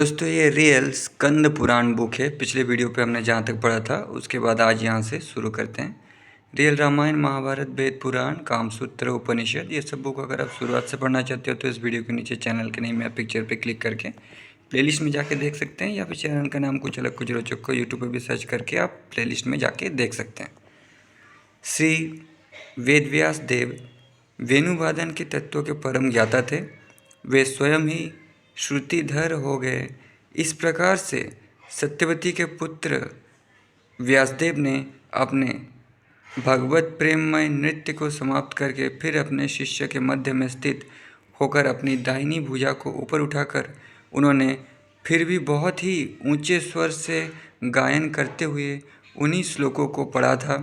दोस्तों ये real Skanda Purana book है। पिछले वीडियो पे हमने जहाँ तक पढ़ा था उसके बाद आज यहाँ से शुरू करते हैं। रियल रामायण, महाभारत, वेद पुराण, कामसूत्र, उपनिषद, ये सब बुक अगर आप शुरुआत से पढ़ना चाहते हो तो इस वीडियो के नीचे चैनल के नेम या पिक्चर पे क्लिक करके प्लेलिस्ट में जाके देख सकते हैं, या फिर चैनल का नाम कुछ अलग कुछ रोचक को यूट्यूब पर भी सर्च करके आप प्लेलिस्ट में जाके देख सकते हैं। श्री वेदव्यास देव वेणुवादन के तत्वों के परम ज्ञाता थे। वे स्वयं ही श्रुतिधर हो गए। इस प्रकार से सत्यवती के पुत्र व्यासदेव ने अपने भगवत प्रेममय नृत्य को समाप्त करके फिर अपने शिष्य के मध्य में स्थित होकर अपनी दाहिनी भुजा को ऊपर उठाकर उन्होंने फिर भी बहुत ही ऊंचे स्वर से गायन करते हुए उन्हीं श्लोकों को पढ़ा था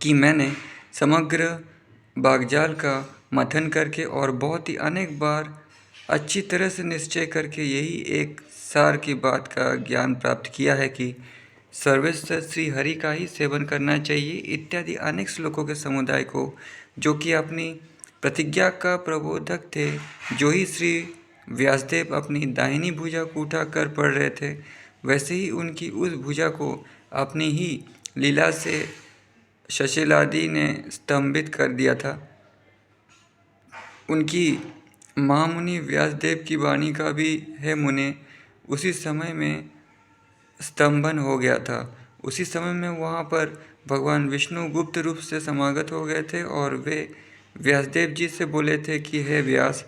कि मैंने समग्र वाग्जाल का मंथन करके और बहुत ही अनेक बार अच्छी तरह से निश्चय करके यही एक सार की बात का ज्ञान प्राप्त किया है कि सर्वेश्वर श्री हरि का ही सेवन करना चाहिए इत्यादि अनेक श्लोकों के समुदाय को, जो कि अपनी प्रतिज्ञा का प्रबोधक थे, जो ही श्री व्यासदेव अपनी दाहिनी भुजा को उठाकर पढ़ रहे थे, वैसे ही उनकी उस भुजा को अपनी ही लीला से शशिलादि ने स्तंभित कर दिया था। उनकी महामुनि व्यासदेव की वाणी का भी है मुने उसी समय में स्तंभन हो गया था। उसी समय में वहाँ पर भगवान विष्णु गुप्त रूप से समागत हो गए थे और वे व्यासदेव जी से बोले थे कि हे व्यास,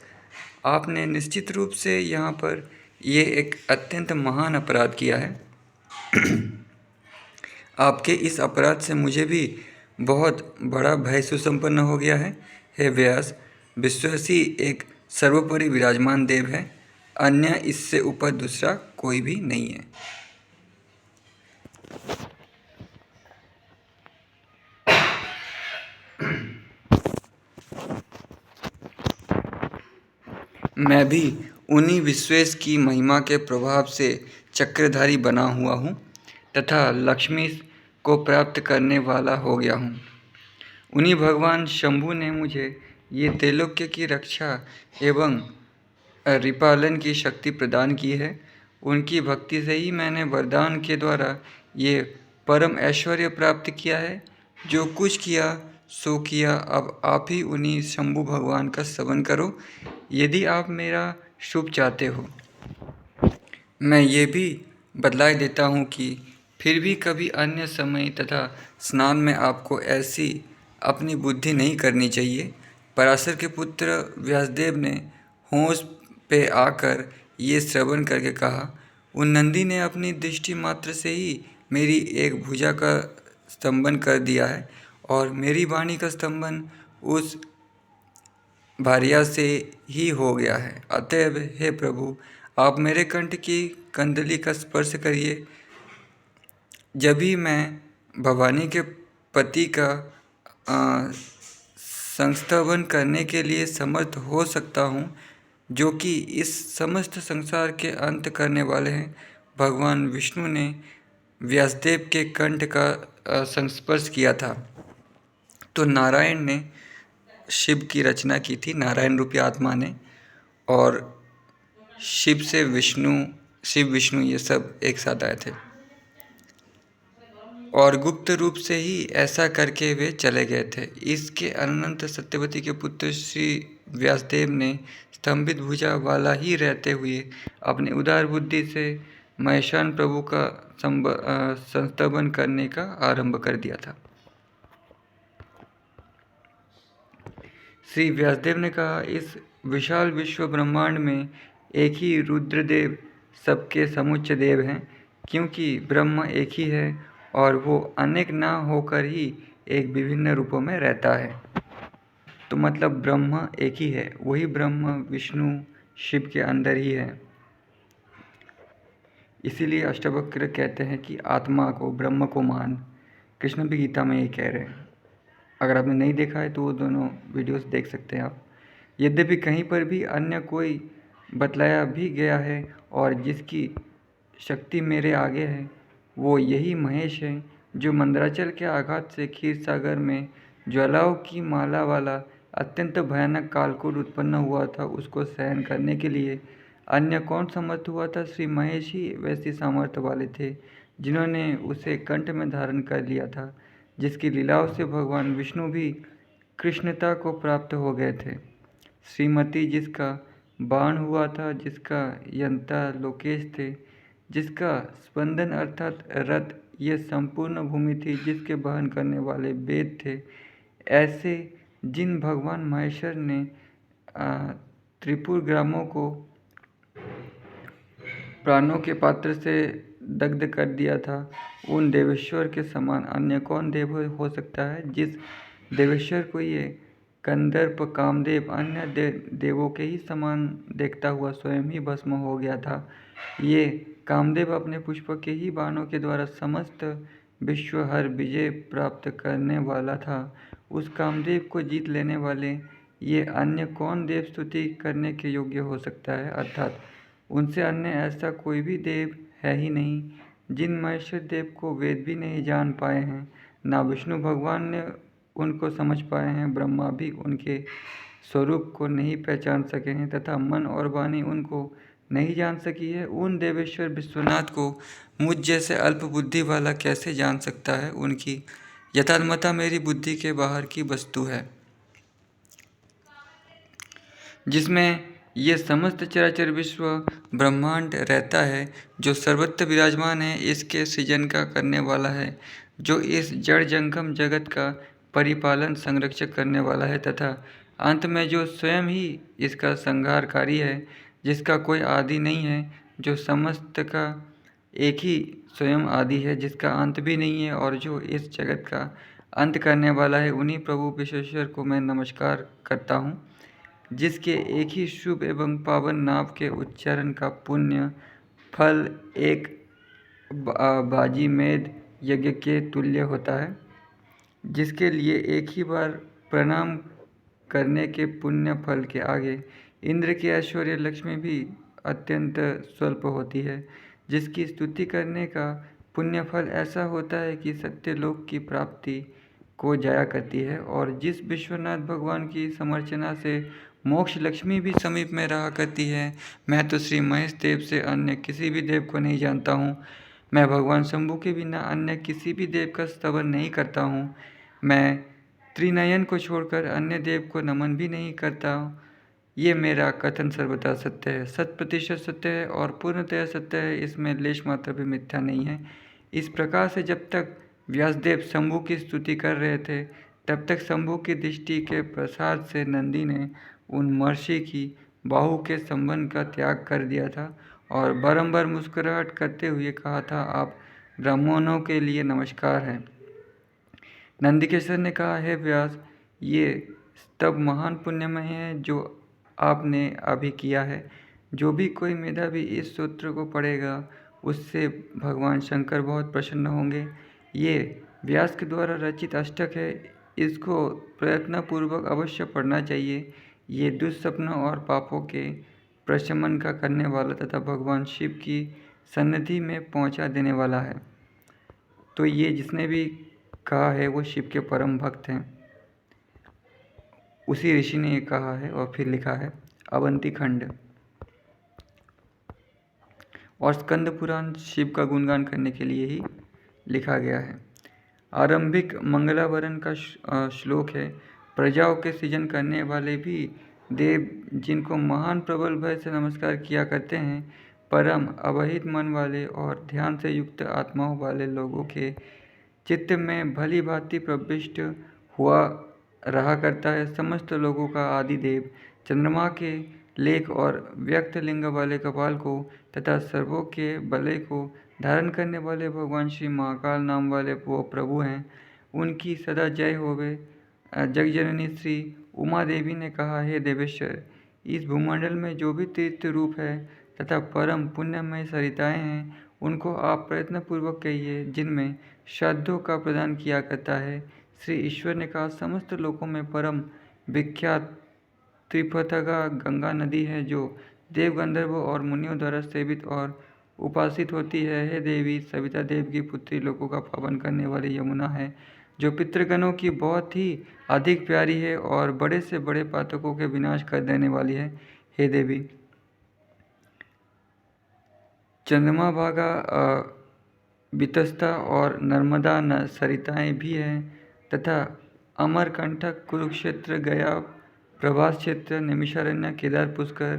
आपने निश्चित रूप से यहाँ पर ये एक अत्यंत महान अपराध किया है। आपके इस अपराध से मुझे भी बहुत बड़ा भय सुसंपन्न हो गया है। हे व्यास, विश्वसी एक सर्वोपरि विराजमान देव है, अन्य इससे ऊपर दूसरा कोई भी नहीं है। मैं भी उन्हीं विश्वेश की महिमा के प्रभाव से चक्रधारी बना हुआ हूँ तथा लक्ष्मी को प्राप्त करने वाला हो गया हूँ। उन्हीं भगवान शंभु ने मुझे ये त्रैलोक्य की रक्षा एवं रिपालन की शक्ति प्रदान की है। उनकी भक्ति से ही मैंने वरदान के द्वारा ये परम ऐश्वर्य प्राप्त किया है। जो कुछ किया सो किया, अब आप ही उन्हीं शंभु भगवान का स्तवन करो यदि आप मेरा शुभ चाहते हो। मैं ये भी बतला देता हूँ कि फिर भी कभी अन्य समय तथा स्नान में आपको ऐसी अपनी बुद्धि नहीं करनी चाहिए। पराशर के पुत्र व्यासदेव ने होश पे आकर ये श्रवण करके कहा, उन नंदी ने अपनी दृष्टि मात्र से ही मेरी एक भुजा का स्तंभन कर दिया है और मेरी वाणी का स्तंभन उस भार्या से ही हो गया है। अतएव हे प्रभु, आप मेरे कंठ की कंदली का स्पर्श करिए, जब भी मैं भवानी के पति का संस्तवन करने के लिए समर्थ हो सकता हूँ, जो कि इस समस्त संसार के अंत करने वाले हैं। भगवान विष्णु ने व्यासदेव के कंठ का संस्पर्श किया था तो नारायण ने शिव की रचना की थी, नारायण रूपी आत्मा ने, और शिव विष्णु ये सब एक साथ आए थे और गुप्त रूप से ही ऐसा करके वे चले गए थे। इसके अनंत सत्यवती के पुत्र श्री व्यासदेव ने स्तंभित भुजा वाला ही रहते हुए अपनी उदार बुद्धि से महेशान प्रभु का संस्तवन करने का आरंभ कर दिया था। श्री व्यासदेव ने कहा, इस विशाल विश्व ब्रह्मांड में एक ही रुद्रदेव सबके समुच्च देव हैं, क्योंकि ब्रह्म एक ही है और वो अनेक ना होकर ही एक विभिन्न रूपों में रहता है। तो मतलब ब्रह्म एक ही है, वही ब्रह्म विष्णु शिव के अंदर ही है। इसीलिए अष्टावक्र कहते हैं कि आत्मा को, ब्रह्म को मान। कृष्ण भी गीता में ये कह रहे हैं। अगर आपने नहीं देखा है तो वो दोनों वीडियोस देख सकते हैं आप। यद्यपि कहीं पर भी अन्य कोई बतलाया भी गया है और जिसकी शक्ति मेरे आगे है, वो यही महेश है जो मंदराचल के आघात से क्षीर सागर में ज्वालाओं की माला वाला अत्यंत भयानक कालकूट उत्पन्न हुआ था, उसको सहन करने के लिए अन्य कौन समर्थ हुआ था? श्री महेश ही वैसी सामर्थ्य वाले थे जिन्होंने उसे कंठ में धारण कर लिया था, जिसकी लीलाओं से भगवान विष्णु भी कृष्णता को प्राप्त हो गए थे। श्रीमती जिसका बाण हुआ था, जिसका यंता लोकेश थे, जिसका स्पंदन अर्थात रथ ये संपूर्ण भूमि थी, जिसके वहन करने वाले वेद थे, ऐसे जिन भगवान महेश्वर ने त्रिपुर ग्रामों को प्राणों के पात्र से दग्ध कर दिया था, उन देवेश्वर के समान अन्य कौन देव हो सकता है? जिस देवेश्वर को ये कंदर्प कामदेव अन्य देवों के ही समान देखता हुआ स्वयं ही भस्म हो गया था, ये कामदेव अपने पुष्प के ही बाणों के द्वारा समस्त विश्व हर विजय प्राप्त करने वाला था, उस कामदेव को जीत लेने वाले ये अन्य कौन देव स्तुति करने के योग्य हो सकता है? अर्थात उनसे अन्य ऐसा कोई भी देव है ही नहीं। जिन महेश्वर देव को वेद भी नहीं जान पाए हैं, ना विष्णु भगवान ने उनको समझ पाए हैं, ब्रह्मा भी उनके स्वरूप को नहीं पहचान सके हैं तथा मन और वाणी उनको नहीं जान सकी है, उन देवेश्वर विश्वनाथ को मुझ जैसे अल्प बुद्धि वाला कैसे जान सकता है? उनकी यथार्थमता मेरी बुद्धि के बाहर की वस्तु है, जिसमें ये समस्त चराचर विश्व ब्रह्मांड रहता है, जो सर्वत्र विराजमान है, इसके सृजन का करने वाला है, जो इस जड़ जंगम जगत का परिपालन संरक्षक करने वाला है तथा अंत में जो स्वयं ही इसका संहारकारी है, जिसका कोई आदि नहीं है, जो समस्त का एक ही स्वयं आदि है, जिसका अंत भी नहीं है और जो इस जगत का अंत करने वाला है, उन्हीं प्रभु विश्वेश्वर को मैं नमस्कार करता हूँ, जिसके एक ही शुभ एवं पावन नाम के उच्चारण का पुण्य फल एक बाजीमेद यज्ञ के तुल्य होता है, जिसके लिए एक ही बार प्रणाम करने के पुण्य फल के आगे इंद्र के ऐश्वर्य लक्ष्मी भी अत्यंत स्वल्प होती है, जिसकी स्तुति करने का पुण्य फल ऐसा होता है कि सत्यलोक की प्राप्ति को जाया करती है, और जिस विश्वनाथ भगवान की समर्चना से मोक्ष लक्ष्मी भी समीप में रहा करती है। मैं तो श्री महेश देव से अन्य किसी भी देव को नहीं जानता हूँ। मैं भगवान शंभु के बिना अन्य किसी भी देव का स्तवन नहीं करता हूँ। मैं त्रिनयन को छोड़कर अन्य देव को नमन भी नहीं करता। ये मेरा कथन सर्वथा सत्य है, 100% सत्य है और पूर्णतः सत्य है, इसमें लेश मात्र भी मिथ्या नहीं है। इस प्रकार से जब तक व्यासदेव शंभु की स्तुति कर रहे थे, तब तक शंभु की दृष्टि के प्रसाद से नंदी ने उन महर्षि की बाहु के संबंध का त्याग कर दिया था और बारंबार मुस्कुराहट करते हुए कहा था, आप ब्राह्मणों के लिए नमस्कार है। नंदिकेश्वर ने कहा, हे व्यास, ये तब महान पुण्यमय है जो आपने अभी किया है। जो भी कोई मेधावी इस सूत्र को पढ़ेगा, उससे भगवान शंकर बहुत प्रसन्न होंगे। ये व्यास के द्वारा रचित अष्टक है, इसको प्रयत्नपूर्वक अवश्य पढ़ना चाहिए। ये दुष्सपनों और पापों के प्रशमन का करने वाला तथा भगवान शिव की सन्निधि में पहुंचा देने वाला है। तो ये जिसने भी कहा है वो शिव के परम भक्त हैं, उसी ऋषि ने ये कहा है। और फिर लिखा है अवंती खंड। और स्कंद पुराण शिव का गुणगान करने के लिए ही लिखा गया है। आरंभिक मंगलावरण का श्लोक है, प्रजाओं के सृजन करने वाले भी देव जिनको महान प्रबल भय से नमस्कार किया करते हैं, परम अवहित मन वाले और ध्यान से युक्त आत्माओं वाले लोगों के चित्त में भली भांति प्रविष्ट हुआ रहा करता है। समस्त लोगों का आदि देव चंद्रमा के लेख और व्यक्त लिंग वाले कपाल को तथा सर्वों के बलय को धारण करने वाले भगवान श्री महाकाल नाम वाले वो प्रभु हैं। उनकी सदा जय होवे। जगजननी श्री उमा देवी ने कहा, हे देवेश्वर, इस भूमंडल में जो भी तीर्थ रूप है तथा परम पुण्यमय सरिताएं हैं, उनको आप प्रयत्नपूर्वक कहिए, जिनमें श्राद्धों का प्रदान किया करता है। श्री ईश्वर ने कहा, समस्त लोकों में परम विख्यात त्रिपथगा गंगा नदी है, जो देव गंधर्वों और मुनियों द्वारा सेवित और उपासित होती है। हे देवी, सविता देव की पुत्री, लोगों का पावन करने वाली यमुना है, जो पितृगणों की बहुत ही अधिक प्यारी है और बड़े से बड़े पातकों के विनाश कर देने वाली है। हे देवी, चंद्रमा भागा बितस्ता और नर्मदा सरिताएं भी हैं तथा अमरकंटक, कुरुक्षेत्र, गया, प्रभास क्षेत्र, नैमिषारण्य, केदार, पुष्कर,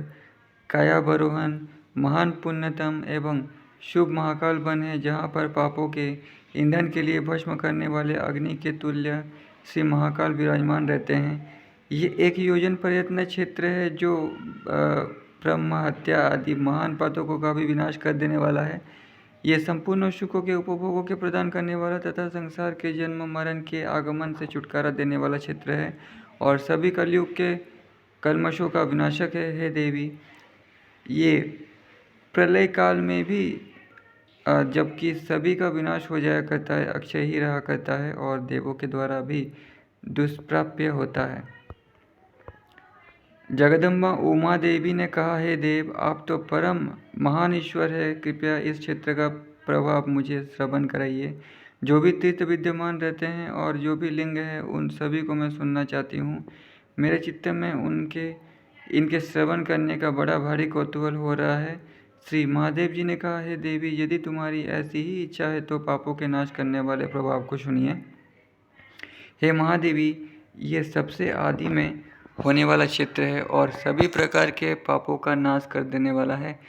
कायावरोहन महान पुण्यतम एवं शुभ महाकाल वन है, जहाँ पर पापों के ईंधन के लिए भस्म करने वाले अग्नि के तुल्य श्री महाकाल विराजमान रहते हैं। ये एक योजन पर्यटन क्षेत्र है जो ब्रह्म हत्या आदि महान पातकों का भी विनाश कर देने वाला है। ये संपूर्ण सुखों के उपभोगों के प्रदान करने वाला तथा संसार के जन्म मरण के आगमन से छुटकारा देने वाला क्षेत्र है और सभी कलयुग के कल्मशों का विनाशक है। हे देवी, ये प्रलय काल में भी जबकि सभी का विनाश हो जाया करता है, अक्षय ही रहा करता है और देवों के द्वारा भी दुष्प्राप्य होता है। जगदम्बा उमा देवी ने कहा, हे देव, आप तो परम महान ईश्वर है, कृपया इस क्षेत्र का प्रभाव मुझे श्रवण कराइए। जो भी तीर्थ विद्यमान रहते हैं और जो भी लिंग है उन सभी को मैं सुनना चाहती हूँ। मेरे चित्त में इनके श्रवण करने का बड़ा भारी कौतूहल हो रहा है। श्री महादेव जी ने कहा, हे देवी, यदि तुम्हारी ऐसी ही इच्छा है तो पापों के नाश करने वाले प्रभाव को सुनिए। हे महादेवी, ये सबसे आदि में होने वाला क्षेत्र है और सभी प्रकार के पापों का नाश कर देने वाला है।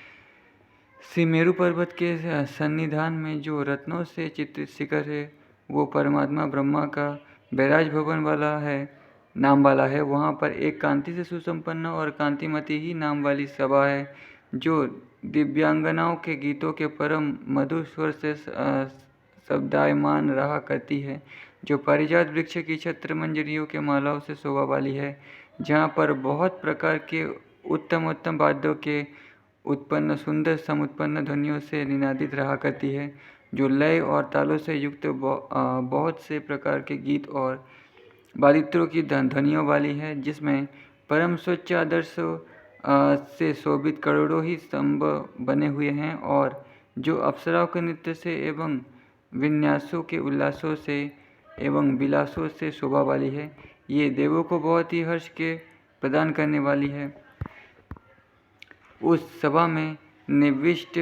श्री मेरु पर्वत के सन्निधान में जो रत्नों से चित्रित शिखर है वो परमात्मा ब्रह्मा का बैराज भवन वाला है, नाम वाला है। वहाँ पर एक कांति से सुसंपन्न और कांतिमती ही नाम वाली सभा है जो दिव्यांगनाओं के गीतों के परम मधुर स्वर से शब्दायमान रहा करती है, जो पारिजात वृक्ष की छत्र मंजरियों के मालाओं से शोभा वाली है, जहाँ पर बहुत प्रकार के उत्तम उत्तम वाद्यों के उत्पन्न सुंदर समुत्पन्न ध्वनियों से निनादित रहा करती है, जो लय और तालों से युक्त बहुत से प्रकार के गीत और वादित्रों की ध्वनियों वाली है, जिसमें परम स्वच्छ आदर्श से शोभित करोड़ों ही स्तंभ बने हुए हैं और जो अप्सराओं के नृत्य से एवं विन्यासों के उल्लासों से एवं विलासों से शोभा वाली है। ये देवों को बहुत ही हर्ष के प्रदान करने वाली है। उस सभा में निविष्ट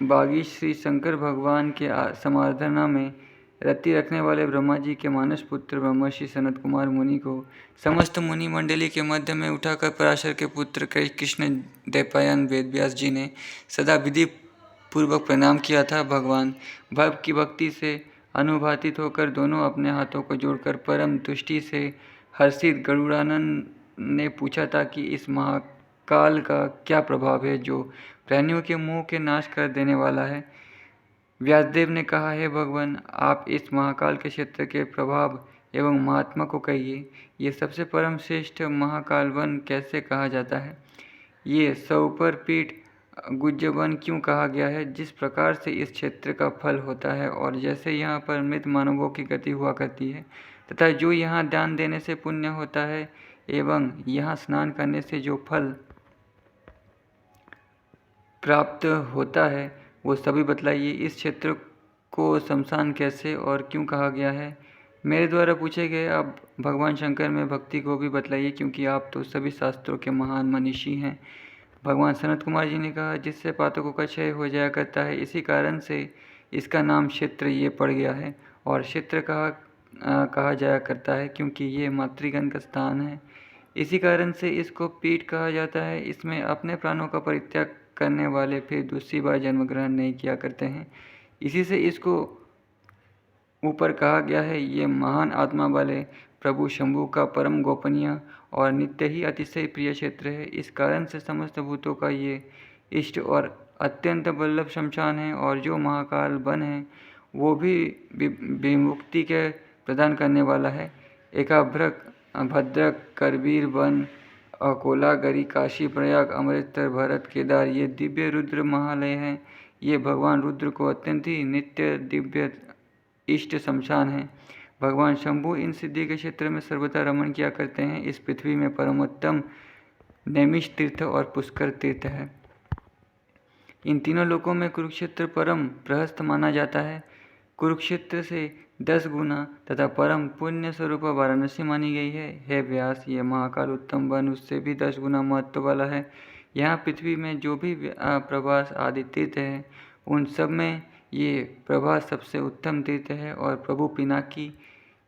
बागी श्री शंकर भगवान के समाराधना में रति रखने वाले ब्रह्मा जी के मानस पुत्र ब्रह्मर्षि सनत कुमार मुनि को समस्त मुनि मंडली के मध्य में उठाकर पराशर के पुत्र कृष्ण द्वैपायन वेदव्यास जी ने सदा विधि पूर्वक प्रणाम किया था। भगवान भक्त की भक्ति से अनुभातित होकर दोनों अपने हाथों को जोड़कर परम तुष्टि से हर्षित गरुड़ानंद ने पूछा था कि इस महाकाल का क्या प्रभाव है जो प्राणियों के मोह के नाश कर देने वाला है। व्यासदेव ने कहा, है भगवान, आप इस महाकाल के क्षेत्र के प्रभाव एवं महात्मा को कहिए। ये सबसे परम श्रेष्ठ महाकाल वन कैसे कहा जाता है? ये सऊपर पीठ गुज्ज वन क्यों कहा गया है? जिस प्रकार से इस क्षेत्र का फल होता है और जैसे यहाँ पर मृत मानवों की गति हुआ करती है तथा जो यहाँ दान देने से पुण्य होता है एवं यहाँ स्नान करने से जो फल प्राप्त होता है वो सभी बतलाइए। इस क्षेत्र को शमशान कैसे और क्यों कहा गया है? मेरे द्वारा पूछे गए आप भगवान शंकर में भक्ति को भी बतलाइए, क्योंकि आप तो सभी शास्त्रों के महान मनीषी हैं। भगवान सनत कुमार जी ने कहा, जिससे पातकों का क्षय हो जाया करता है, इसी कारण से इसका नाम क्षेत्र ये पड़ गया है और क्षेत्र कहा जाया करता है क्योंकि ये मातृगण का स्थान है। इसी कारण से इसको पीठ कहा जाता है। इसमें अपने प्राणों का परित्याग करने वाले फिर दूसरी बार जन्म ग्रहण नहीं किया करते हैं, इसी से इसको ऊपर कहा गया है। ये महान आत्मा वाले प्रभु शंभु का परम गोपनीय और नित्य ही अतिशय प्रिय क्षेत्र है। इस कारण से समस्त भूतों का ये इष्ट और अत्यंत वल्लभ शमशान है और जो महाकाल वन है वो भी विमुक्ति के प्रदान करने वाला है। एकाभ्रक, भद्रक, करबीर वन, अकोला, गरी, काशी, प्रयाग, अमृतसर, भरत, केदार ये दिव्य रुद्र महालय हैं। ये भगवान रुद्र को अत्यंत ही नित्य दिव्य इष्ट शमशान है। भगवान शंभु इन सिद्धि के क्षेत्र में सर्वथा रमण किया करते हैं। इस पृथ्वी में परमोत्तम नैमिष तीर्थ और पुष्कर तीर्थ है। इन तीनों लोकों में कुरुक्षेत्र परम प्रहस्त माना जाता है। कुरुक्षेत्र से 10 गुना तथा परम पुण्य स्वरूप वाराणसी मानी गई है। हे व्यास, ये महाकाल उत्तम वन उससे भी 10 गुना महत्व वाला है। यहाँ पृथ्वी में जो भी प्रभास आदि तीर्थ हैं उन सब में ये प्रभास सबसे उत्तम तीर्थ है और प्रभु पिनाकी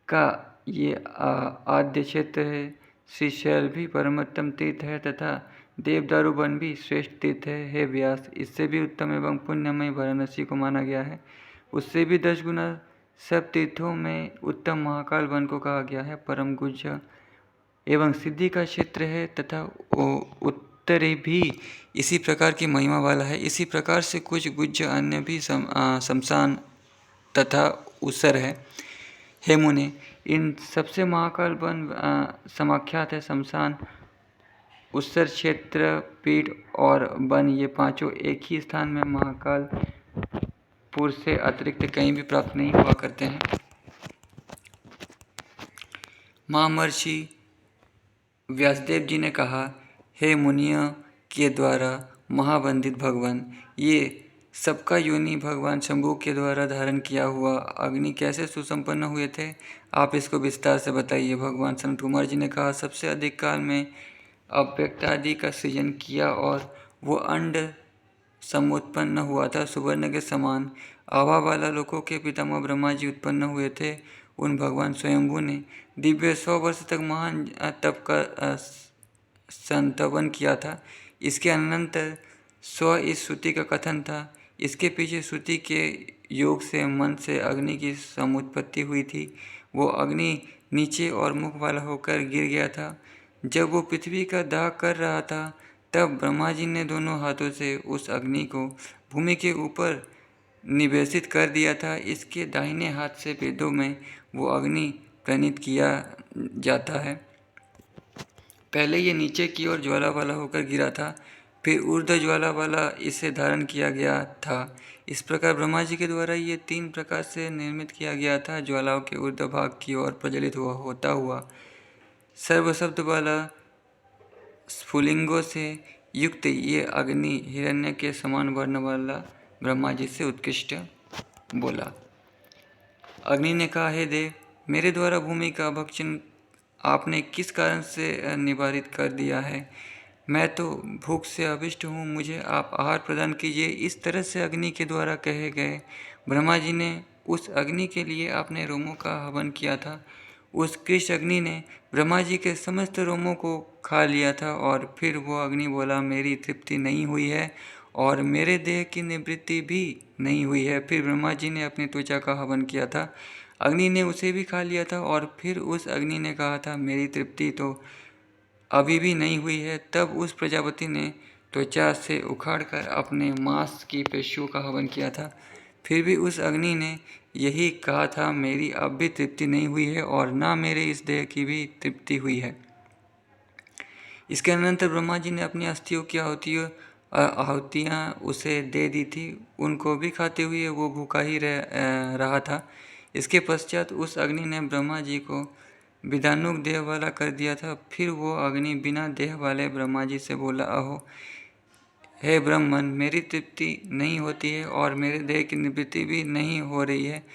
का ये आद्य क्षेत्र है। श्रीशैल भी परमोत्तम तीर्थ है तथा देवदारू वन भी श्रेष्ठ तीर्थ है। हे व्यास, इससे भी उत्तम एवं पुण्यमय वाराणसी को माना गया है। उससे भी 10 गुना सब तीर्थों में उत्तम महाकाल वन को कहा गया है। परम गुज्ज एवं सिद्धि का क्षेत्र है तथा उत्तरे भी इसी प्रकार की महिमा वाला है। इसी प्रकार से कुछ गुज्ज अन्य भी शमशान तथा उसर है। हे मुने, इन सबसे महाकाल वन समाख्यात है। शमशान, उसर क्षेत्र, पीठ और वन ये पांचों एक ही स्थान में महाकालपुर से अतिरिक्त कहीं भी प्राप्त नहीं हुआ करते हैं। महर्षि व्यासदेव जी ने कहा, हे मुनियों के द्वारा महावंदित भगवान, ये सबका योनि भगवान शंभु के द्वारा धारण किया हुआ अग्नि कैसे सुसंपन्न हुए थे, आप इसको विस्तार से बताइए। भगवान सनत कुमार जी ने कहा, सबसे अधिक काल में अव्यक्त आदि का सृजन किया और वो अंड समुत्पन्न हुआ था। सुवर्ण के समान आभा वाला लोकों के पितामह ब्रह्मा जी उत्पन्न हुए थे। उन भगवान स्वयंभू ने दिव्य 100 वर्ष तक महान तप का संतवन किया था। इसके अनंतर इस श्रुति का कथन था। इसके पीछे श्रुति के योग से मन से अग्नि की समुत्पत्ति हुई थी। वो अग्नि नीचे और मुख वाला होकर गिर गया था। जब वो पृथ्वी का दाह कर रहा था तब ब्रह्मा जी ने दोनों हाथों से उस अग्नि को भूमि के ऊपर निवेशित कर दिया था। इसके दाहिने हाथ से वेदों में वो अग्नि प्रणीत किया जाता है। पहले ये नीचे की ओर ज्वाला वाला होकर गिरा था, फिर ऊर्ध्व ज्वाला वाला इसे धारण किया गया था। इस प्रकार ब्रह्मा जी के द्वारा ये 3 प्रकार से निर्मित किया गया था। ज्वालाओं के ऊर्ध्व भाग की ओर प्रज्वलित होता हुआ सर्व शब्द वाला स्फुलिंगों से युक्त ये अग्नि हिरण्य के समान वर्ण वाला ब्रह्मा जी से उत्कृष्ट बोला। अग्नि ने कहा, हे देव, मेरे द्वारा भूमि का भक्षण आपने किस कारण से निवारित कर दिया है? मैं तो भूख से अभिष्ट हूँ, मुझे आप आहार प्रदान कीजिए। इस तरह से अग्नि के द्वारा कहे गए ब्रह्मा जी ने उस अग्नि के लिए अपने रोमों का हवन किया था। उस कृष्ण अग्नि ने ब्रह्मा जी के समस्त रोमों को खा लिया था और फिर वो अग्नि बोला, मेरी तृप्ति नहीं हुई है और मेरे देह की निवृत्ति भी नहीं हुई है। फिर ब्रह्मा जी ने अपनी त्वचा का हवन किया था। अग्नि ने उसे भी खा लिया था और फिर उस अग्नि ने कहा था, मेरी तृप्ति तो अभी भी नहीं हुई है। तब उस प्रजापति ने त्वचा से उखाड़कर अपने मांस की पेशियों का हवन किया था। फिर भी उस अग्नि ने यही कहा था, मेरी अब भी तृप्ति नहीं हुई है और ना मेरे इस देह की भी तृप्ति हुई है। इसके अनंतर ब्रह्मा जी ने अपनी अस्थियों की आहुतियाँ उसे दे दी थी। उनको भी खाते हुए वो भूखा ही रहा था। इसके पश्चात उस अग्नि ने ब्रह्मा जी को विदानुक देह वाला कर दिया था। फिर वो अग्नि बिना देह वाले ब्रह्मा जी से बोला, अहो हे ब्रह्मन, मेरी तृप्ति नहीं होती है और मेरे देह की निवृत्ति भी नहीं हो रही है।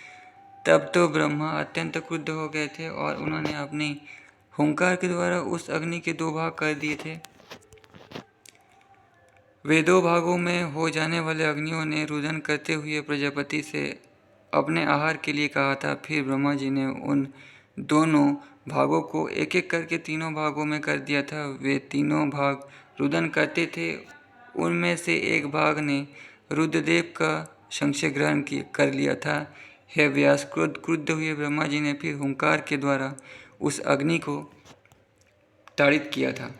तब तो ब्रह्मा अत्यंत क्रुद्ध हो गए थे और उन्होंने अपनी हुंकार के द्वारा उस अग्नि के 2 भाग कर दिए थे। वे 2 भागों में हो जाने वाले अग्नियों ने रुदन करते हुए प्रजापति से अपने आहार के लिए कहा था। फिर ब्रह्मा जी ने उन दोनों भागों को एक एक करके 3 भागों में कर दिया था। वे 3 भाग रुदन करते थे। उनमें से एक भाग ने रुद्रदेव का संशय ग्रहण कर लिया था। हे व्यास, क्रुद्ध हुए ब्रह्मा जी ने फिर हुंकार के द्वारा उस अग्नि को ताड़ित किया था।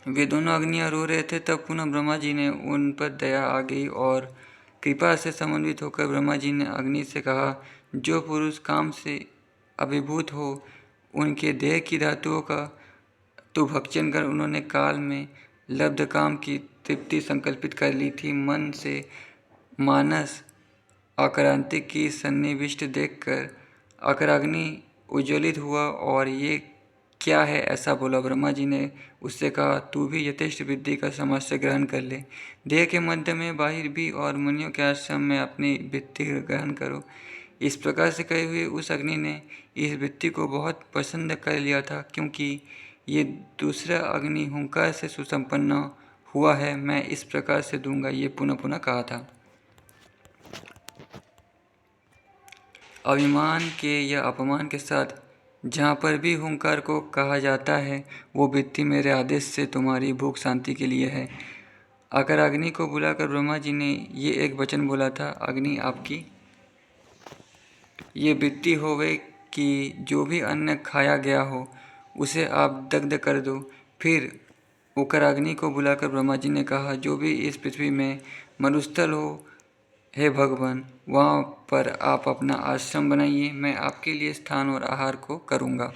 वे दोनों अग्नियाँ रो रहे थे। तब पुनः ब्रह्मा जी ने उन पर दया आ गई और कृपा से समन्वित होकर ब्रह्मा जी ने अग्नि से कहा, जो पुरुष काम से अभिभूत हो उनके देह की धातुओं का तो भक्षण कर उन्होंने काल में लब्ध काम की तृप्ति संकल्पित कर ली थी। मन से मानस आक्रांति की सन्निविष्ट देखकर अकराग्नि उज्ज्वलित हुआ और ये क्या है ऐसा बोला। ब्रह्मा जी ने उससे कहा, तू भी यथेष्ट विद्धि का समस्या ग्रहण कर ले। देह के मध्य में बाहिर भी और मुनियों के आश्रम में अपनी वृत्ति ग्रहण करो। इस प्रकार से कहे हुए उस अग्नि ने इस वृत्ति को बहुत पसंद कर लिया था, क्योंकि ये दूसरा अग्नि हुंकार से सुसंपन्न हुआ है मैं इस प्रकार से दूंगा, ये पुनः पुनः कहा था। अभिमान के या अपमान के साथ जहाँ पर भी हुंकार को कहा जाता है वो वृत्ति मेरे आदेश से तुम्हारी भूख शांति के लिए है। अगर अग्नि को बुलाकर ब्रह्मा जी ने ये एक वचन बोला था, अग्नि आपकी ये वृत्ति होवे कि जो भी अन्न खाया गया हो उसे आप दग्ध कर दो। फिर उकर अग्नि को बुलाकर ब्रह्मा जी ने कहा, जो भी इस पृथ्वी में मरुस्थल हो हे भगवान, वहाँ पर आप अपना आश्रम बनाइए, मैं आपके लिए स्थान और आहार को करूँगा।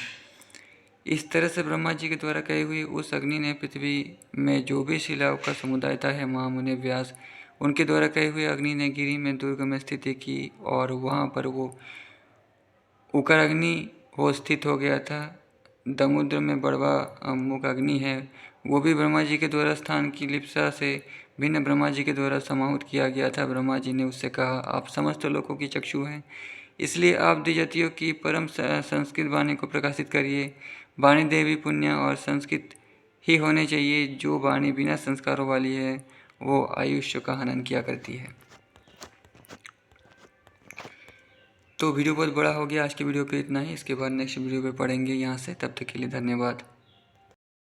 इस तरह से ब्रह्मा जी के द्वारा कही हुई उस अग्नि ने पृथ्वी में जो भी शिलाओं का समुदाय था है महामुनि व्यास, उनके द्वारा कही हुई अग्नि ने गिरी में दुर्ग में स्थिति की और वहाँ पर वो उकर अग्नि हो स्थित हो गया था। समुद्र में बड़वा मुख अग्नि है, वो भी ब्रह्मा जी के द्वारा स्थान की लिप्सा से भिन्न ब्रह्मा जी के द्वारा समाहूत किया गया था। ब्रह्मा जी ने उससे कहा, आप समस्त लोगों की चक्षु हैं, इसलिए आप द्विजातियों की परम संस्कृत वाणी को प्रकाशित करिए। वाणी देवी पुण्य और संस्कृत ही होने चाहिए, जो वाणी बिना संस्कारों वाली है वो आयुष्य का हनन किया करती है। तो वीडियो बहुत बड़ा हो गया, आज की वीडियो पे इतना ही। इसके बाद नेक्स्ट वीडियो पे पढ़ेंगे यहाँ से। तब तक के लिए धन्यवाद।